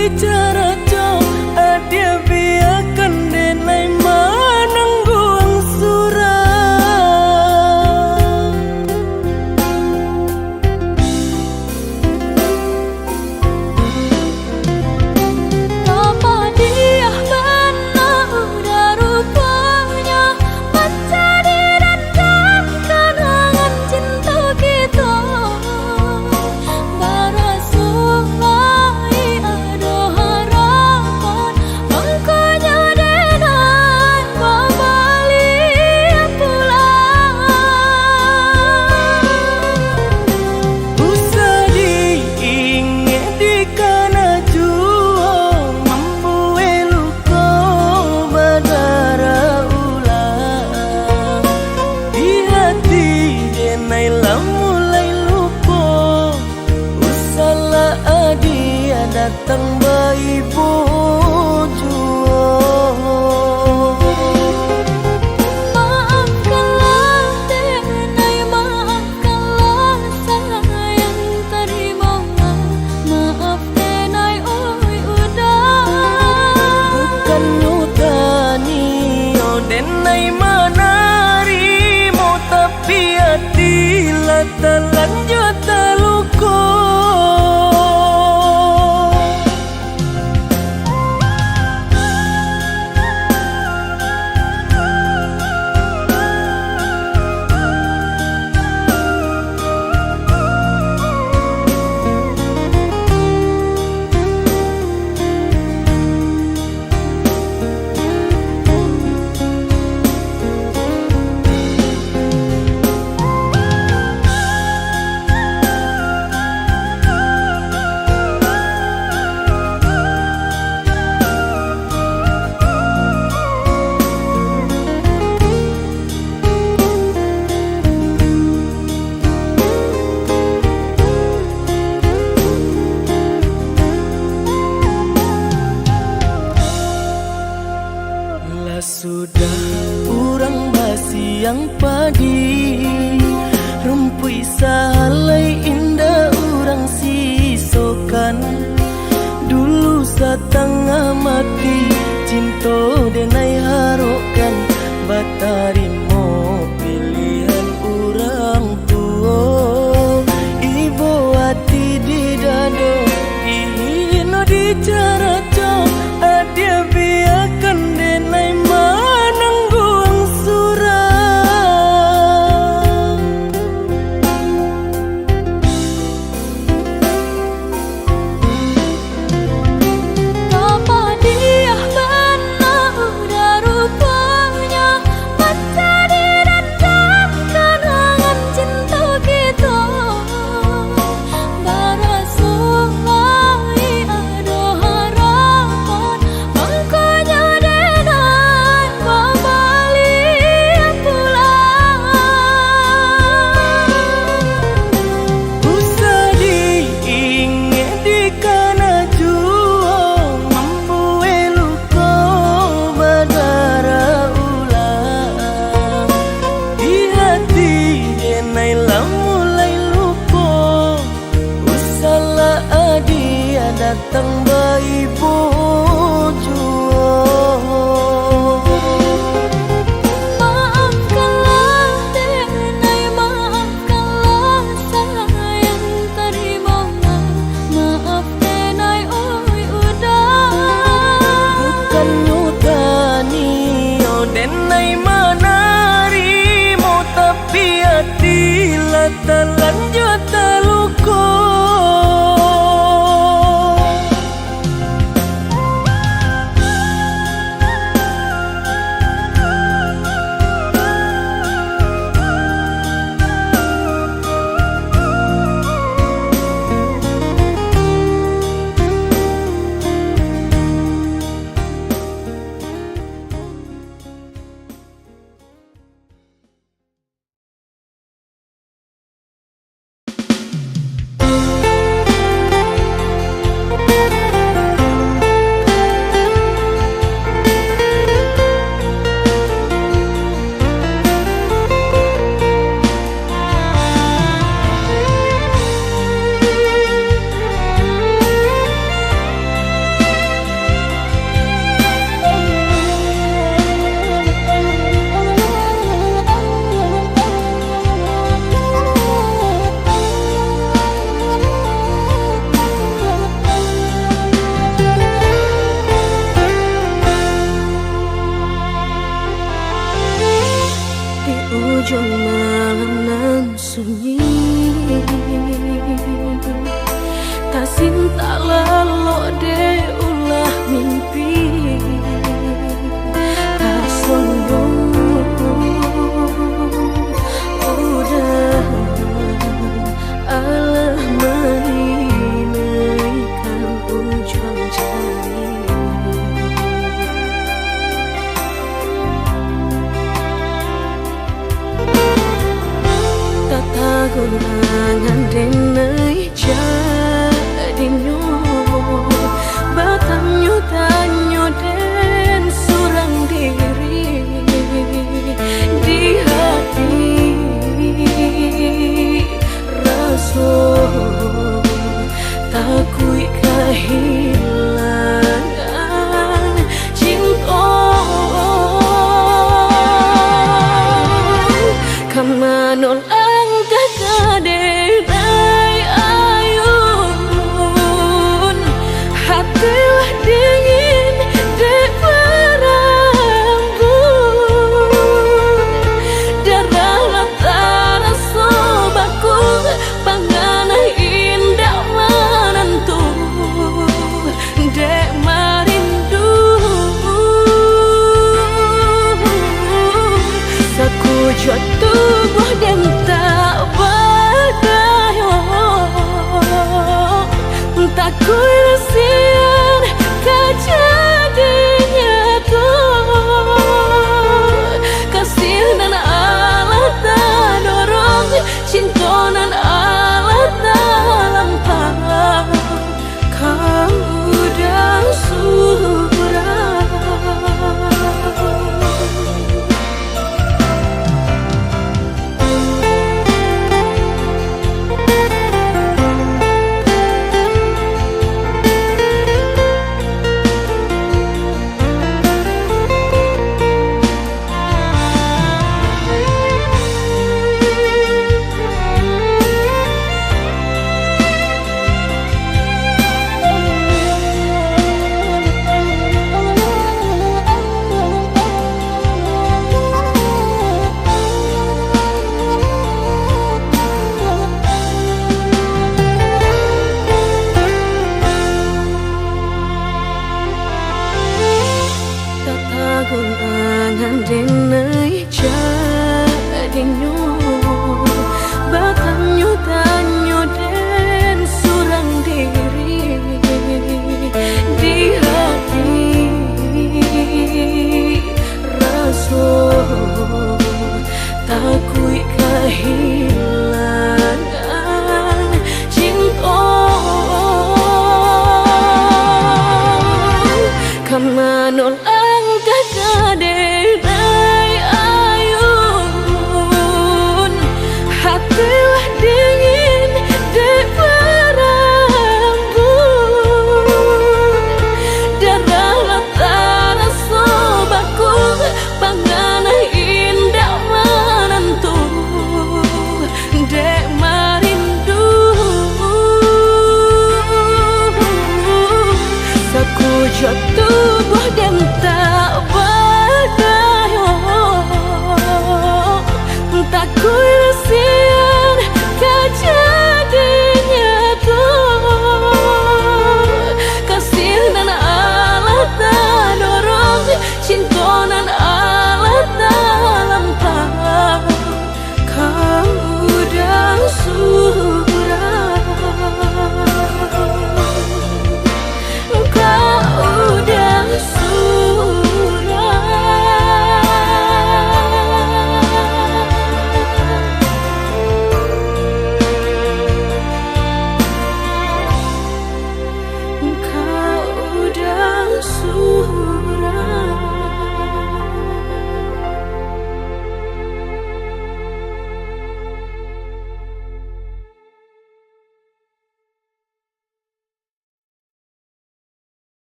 dicara co adia biarkan denai manangguang surah. Apa dia benar udah rupanya mencari rendam kenangan cinta kita. Barasulai ada harapan engkaunya denai kembali pulang. Usah diingat di kana jua membuai luka badara ulang. Di hati denai lah mulai lupa. Usahlah adia datang bayi bujua. Maafkanlah denai, maafkanlah sayang terimolah. Maaf denai oi udah. Bukan nyutani oh denai manarimo tapi hatilah terlanjut terluka. Lah sudah urang basi yang padi rumpui sahalai indah urang sisokan. Dulu satengah mati cinta denai harokan batarimo pilihan urang tua. Ibu hati di dado ino dicara co adia biarkan denai manangguang surah. Apa dia benar udah rupanya mencari rendam kenangan cinta kita. Barasulai ada harapan engkaunya denai kembali pulang. Usah diingat di kana jua membuai luka badara ulang. Di hati denai lah mulai lupa. Usahlah adia datang bayi bujua. Maafkanlah denai, maafkanlah sayang terimolah. Maaf denai oi udah. Bukan nyutani oh denai manarimo tapi hatilah terlanjut terluka. Kasinta lelo de ulah mimpi Kasombong udah Allah menginaikan ujung jari Tata gulangan denai jadi batanyo tanyo den surang diri di hati rasa takui kehilangan cinta kamanol ang kakadenay ayun hatilah dingin dek berambut darah tara sobaku panganah indah menentu dek marindu sakujud tubuh dan tak berdaya tak kuisian kejadinya tuh kasih dan Allah tak dorong cinta dan Allah tak lampau kamu dah surah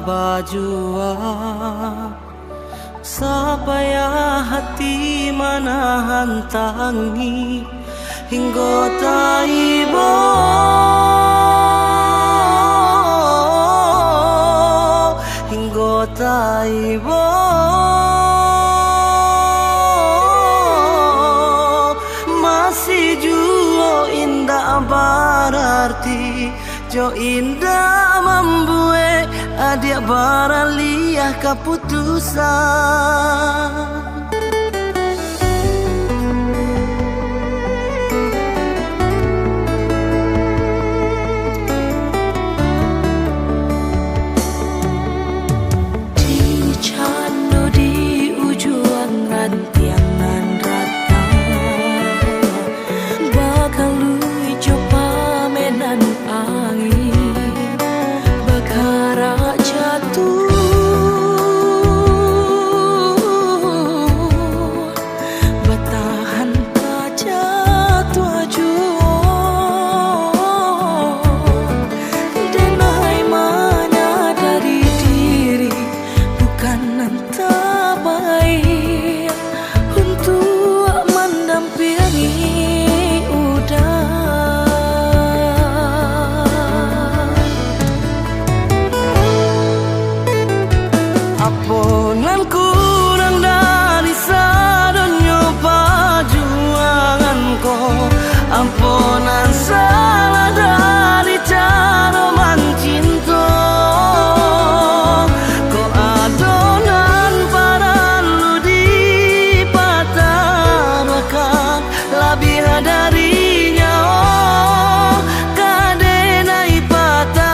bajua supaya hati manahan tangi hingga taibo hingga taibo masih jua indah berarti jo indah membuat adik baraliah keputusan. Ampunan kurang dari sadonyo perjuanganku, ampunan salah dari cara mencinta. Kau adonan paralu di patah maka lebih darinya kadenai patah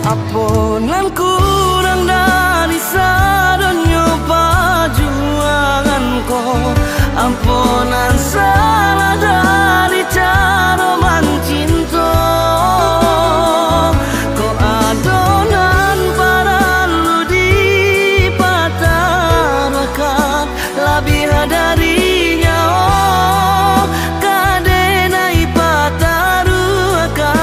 ampunan kurang dari sadonyo perjuanganku, ampunan salah dari cara mencinta. Kau adonan paralu di patah maka lebih darinya kadenai patah ruakan.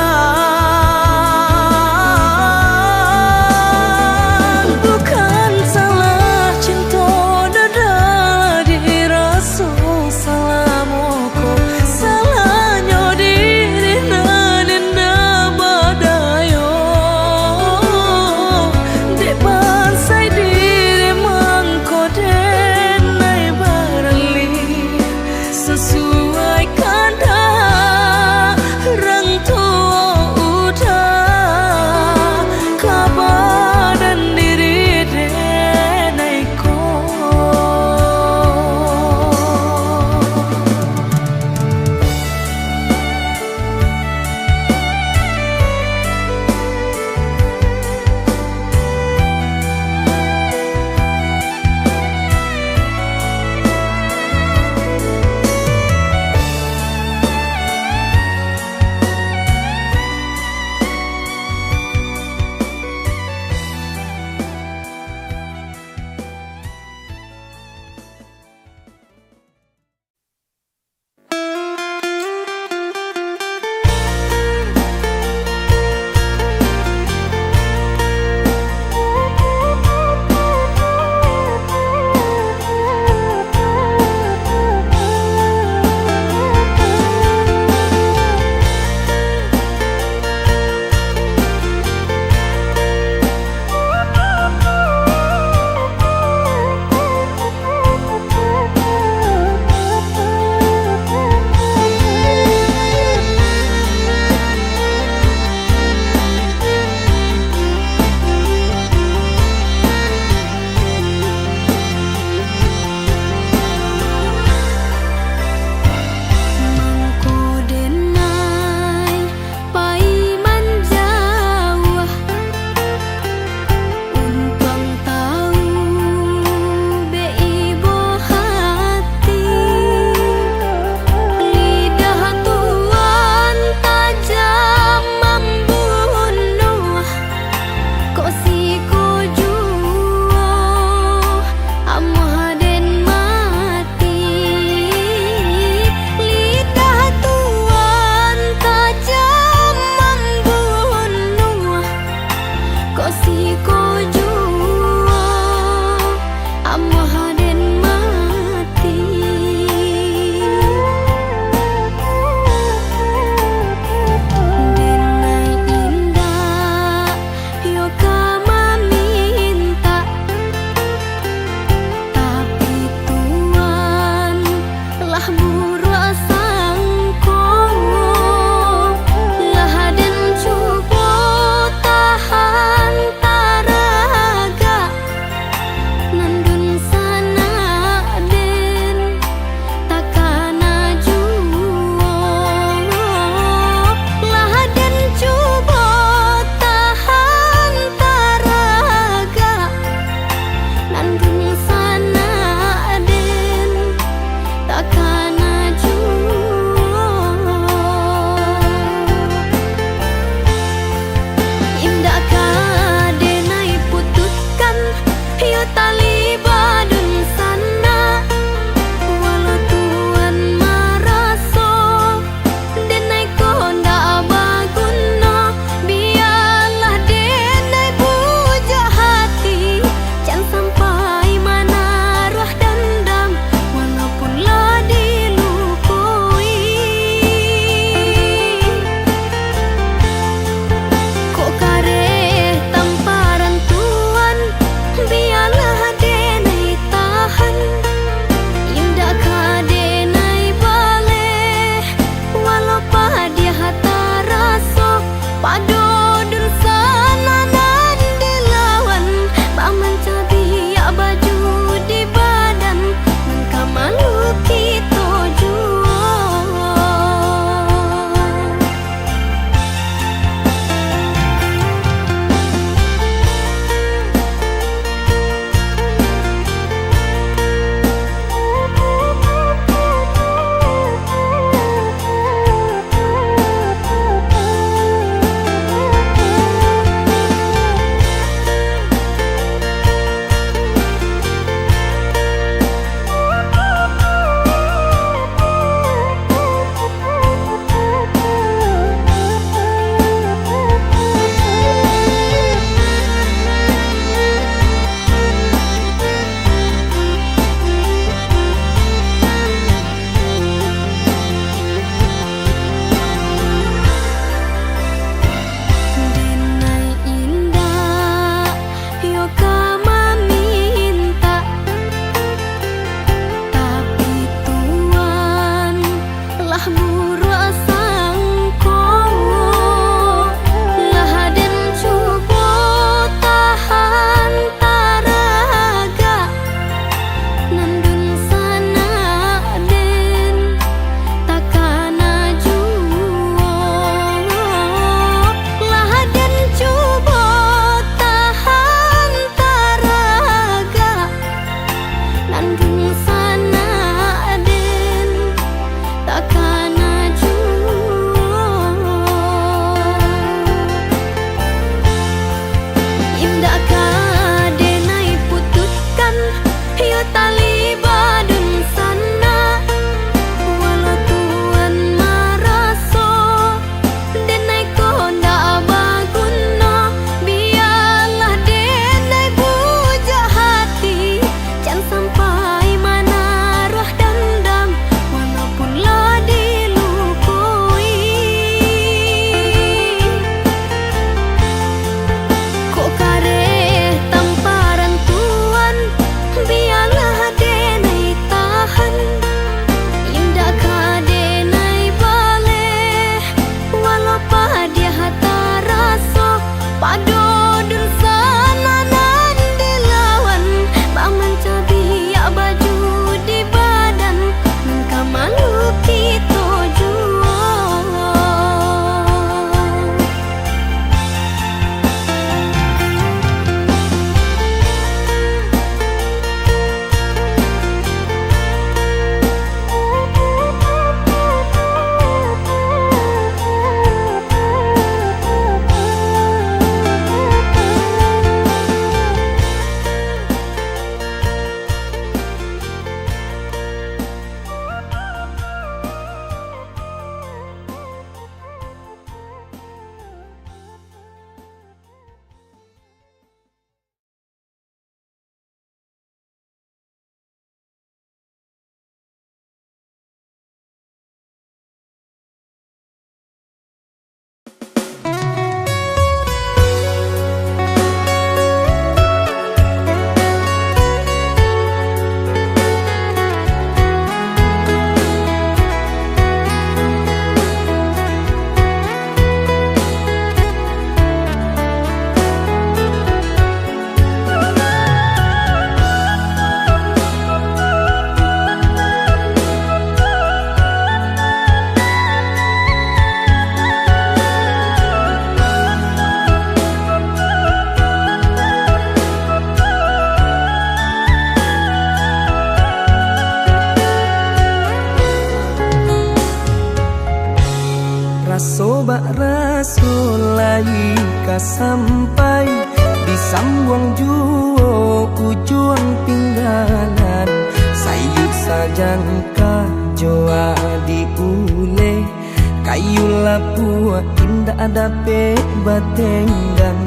solai ka sampai di sambuang juo ujung pinggalan sayu sajan ka joa diule kayu lapua indah ada pe batenggang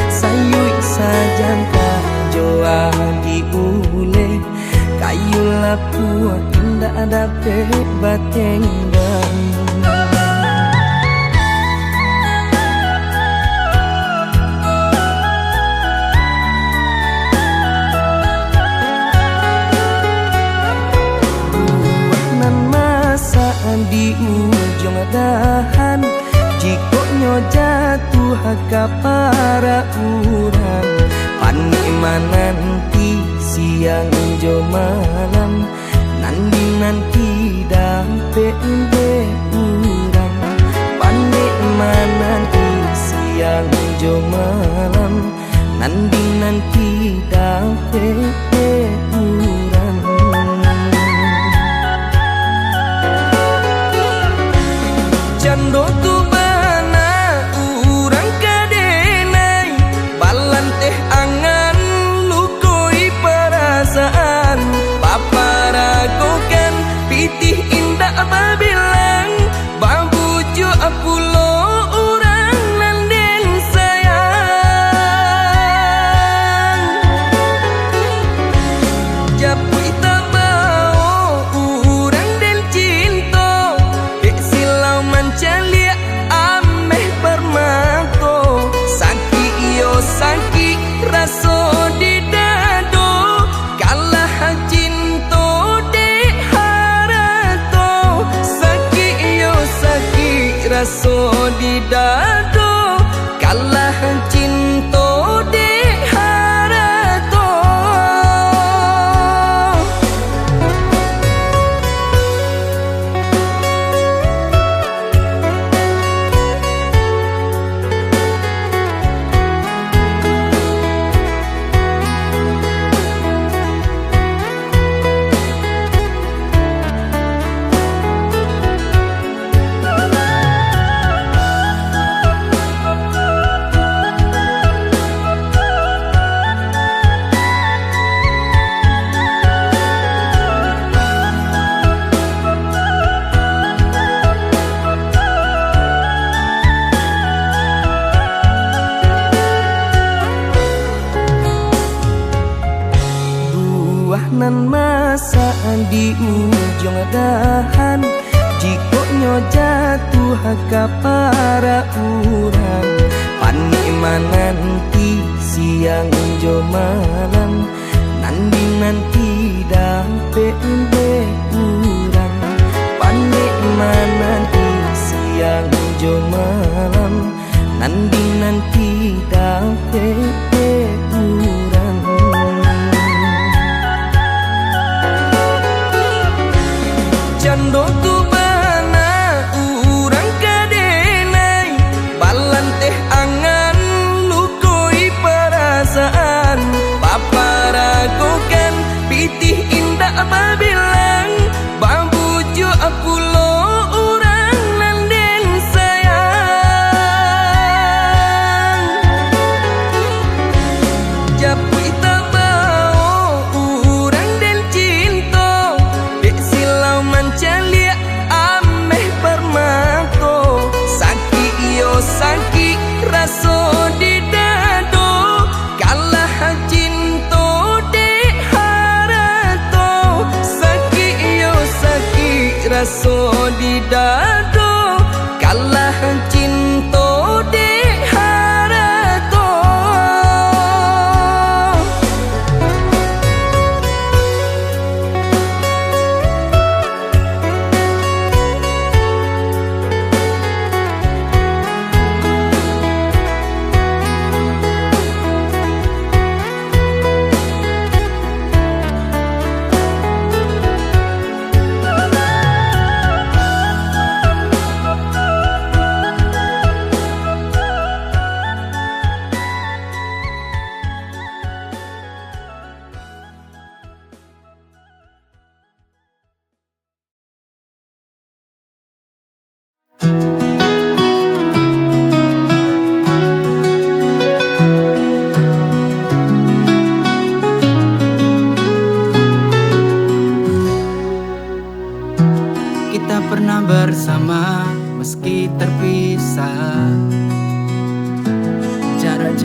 sayu sajan ka joa diule kayu lapua indah ada pe batenggang. Di ujung dahan jikonya jatuh ke para urang nanti siang jo malam nanti dampe urang nanti siang jo malam nanti dampe urang. Jando tu bana urang kadenai balan teh angan lukoi perasaan paparagokan pitih indah babilang babuju apulo urang nanden sayang japui tabao urang den cinta silau mancalia ameh permato saki iyo saki raso di dado kalah cinto de harato saki iyo saki raso di dado kalah cinto de harato. Nan masa di ujung dahan jikonya jatuh ke para urang nanti siang jo malam nanti dampe urang nanti siang jo malam nanti dampe urang. Jando tu bana urang kadenai balan teh angan lukoi perasaan paparagokan pitih indah babilang babuju apulo urang nanden sayang japui tabao urang den cinta silau mancalia ameh permato saki iyo saki raso di dado kalah cinto de harato saki iyo saki raso di dado kalah cinto de harato.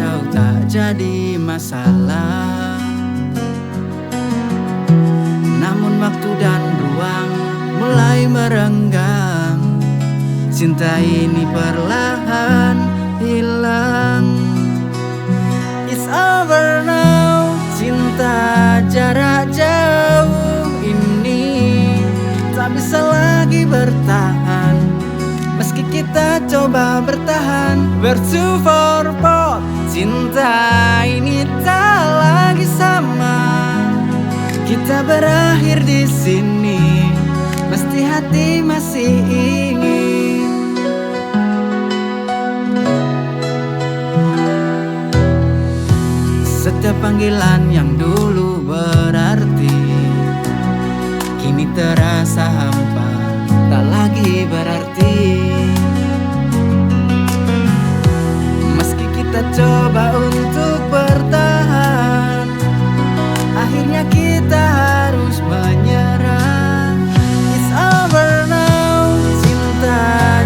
kacau tak jadi masalah. Namun waktu dan ruang mulai merenggang, cinta ini perlahan hilang. It's over now, cinta jarak jauh ini tak bisa lagi bertahan. Meski kita coba bertahan, we're too far apart. Cinta ini tak lagi sama. Kita berakhir di sini, mesti hati masih ingin. Setiap panggilan yang dulu berarti kini terasa hampa, tak lagi berarti. Meski kita coba untuk bertahan, akhirnya kita harus menyerah. It's over now, cinta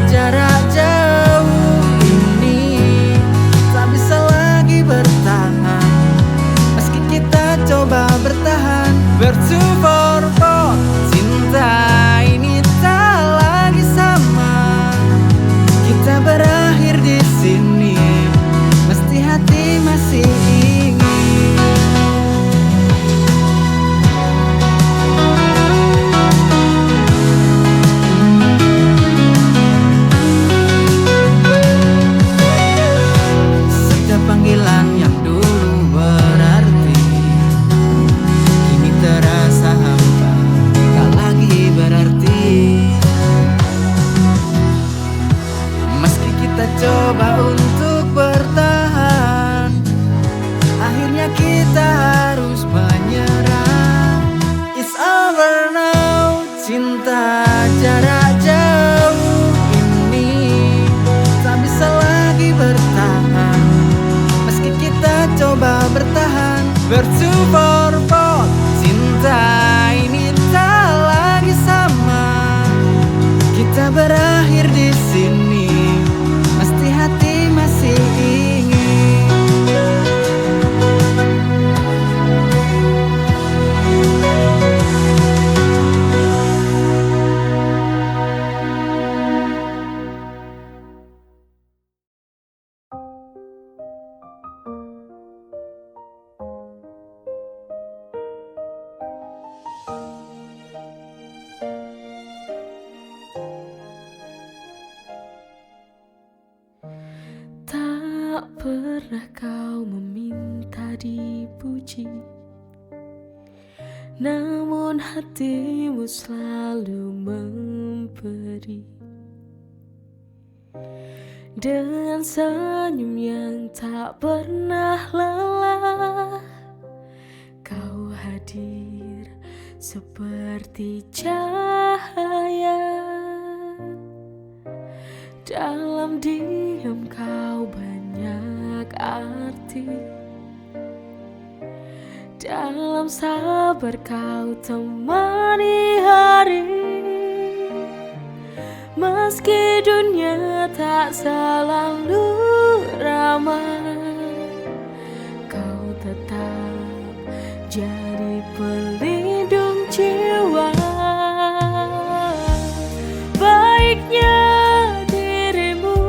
jarak jauh ini tak bisa lagi bertahan. Meski kita coba bertahan, we're too far apart. Cinta ini tak lagi sama. Kita berakhir di sini, mesti hati masih ingin. Setiap panggilan yang dulu berarti kini terasa hampa, tak lagi berarti. Meski kita coba untuk bertahan, akhirnya kita harus menyerah. It's over now, cinta jarak jauh ini tak bisa lagi bertahan. Meski kita coba bertahan, we're too far apart. Cinta ini tak lagi sama. Kita berakhir di sini, mesti hati masih ingin. Tak pernah kau meminta dipuji, namun hatimu selalu memberi. Dengan senyum yang tak pernah lelah, kau hadir seperti cahaya. Dalam diam kau banyak arti, dalam sabar kau temani hari. Meski dunia tak selalu ramah, kau tetap jadi pelindung jiwa. Baiknya dirimu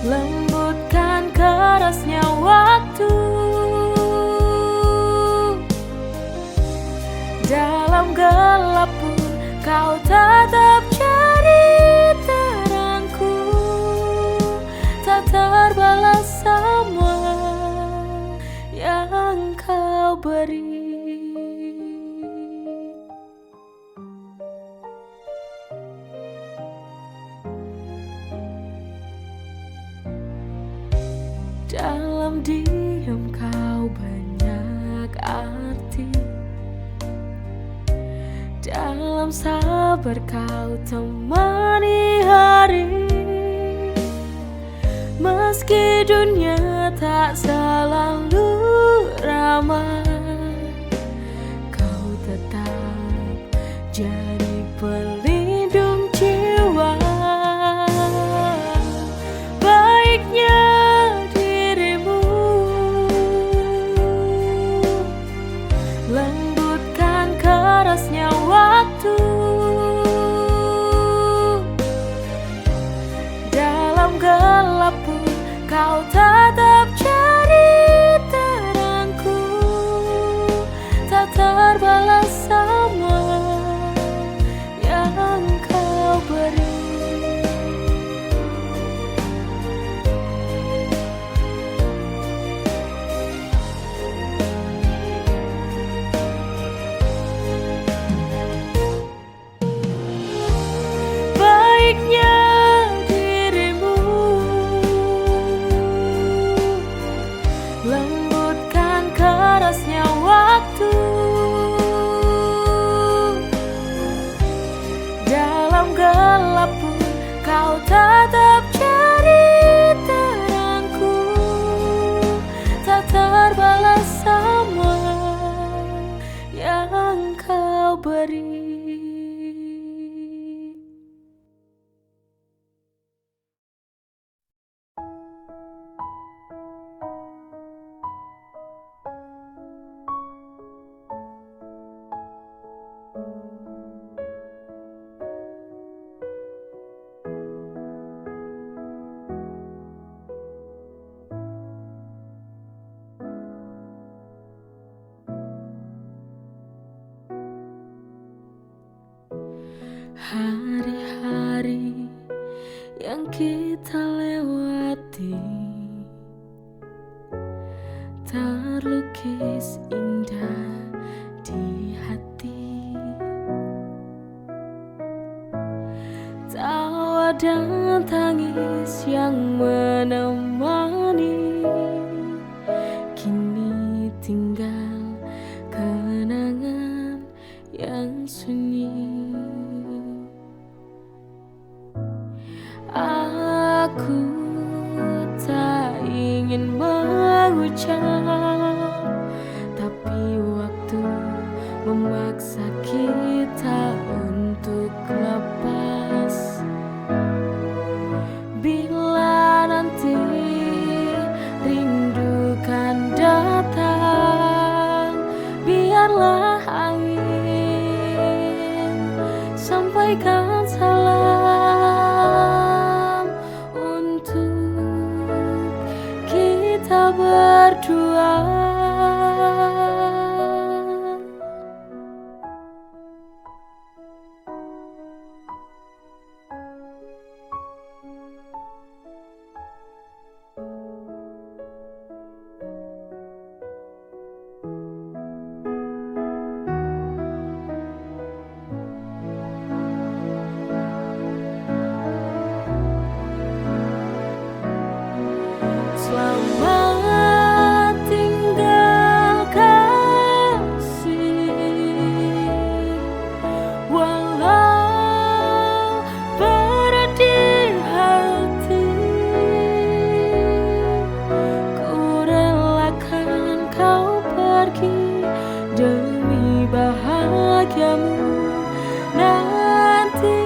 lembutkan kerasnya waktu. Dalam gelap pun kau tetap jadi terangku. Tak terbalas semua yang kau beri. Dalam diam kau banyak arti, dalam sabar kau temani hari. Meski dunia tak selalu ramah, kau tetap jadi pelindung jiwa. Hari-hari yang kita lewati terlukis indah di hati. Tawa dan tangis yang menemani, kini tinggal kenangan yang sunyi. Aku tak ingin mengucap, tapi waktu memaksa kita untuk lepas. Bila nanti rindu kan datang, biarlah angin sampaikan salam untuk kita berdua. Selamat tinggal kasih, walau berat di hati, ku relakan kau pergi demi bahagiamu nanti.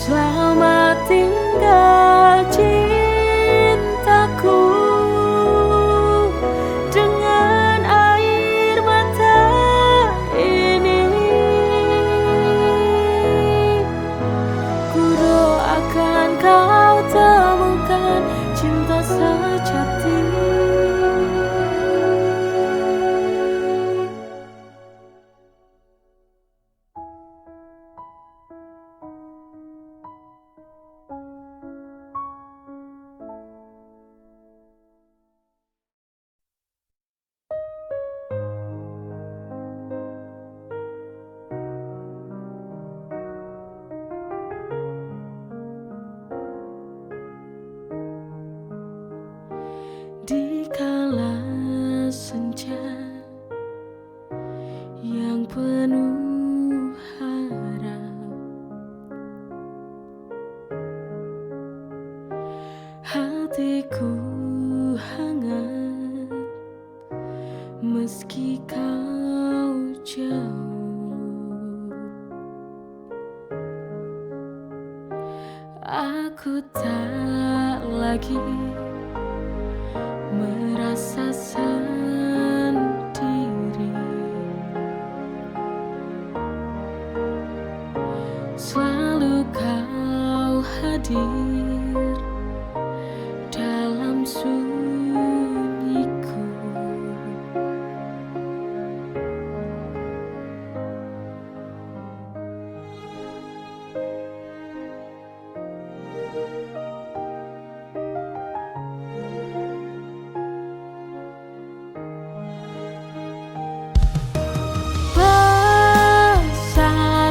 Selamat tinggal cintaku, dengan air mata ini ku doakan kau temukan cinta sejati. Di kala senja yang penuh harap, hatiku hangat meski kau jauh. Aku tak lagi merasa sendiri, selalu kau hadir dalam sunyiku.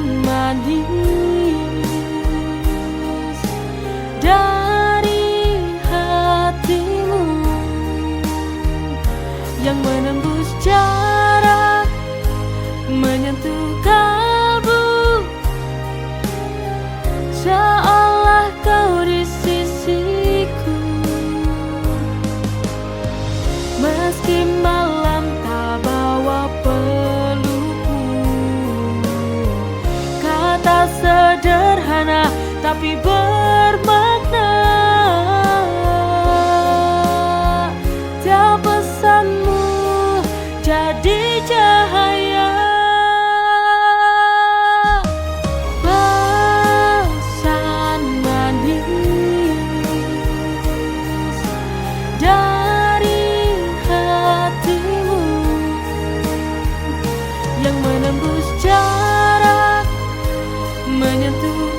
Manis tapi bermakna. Tiap pesanmu jadi cahaya. Pesan manis dari hatimu yang menembus jarak, menyentuh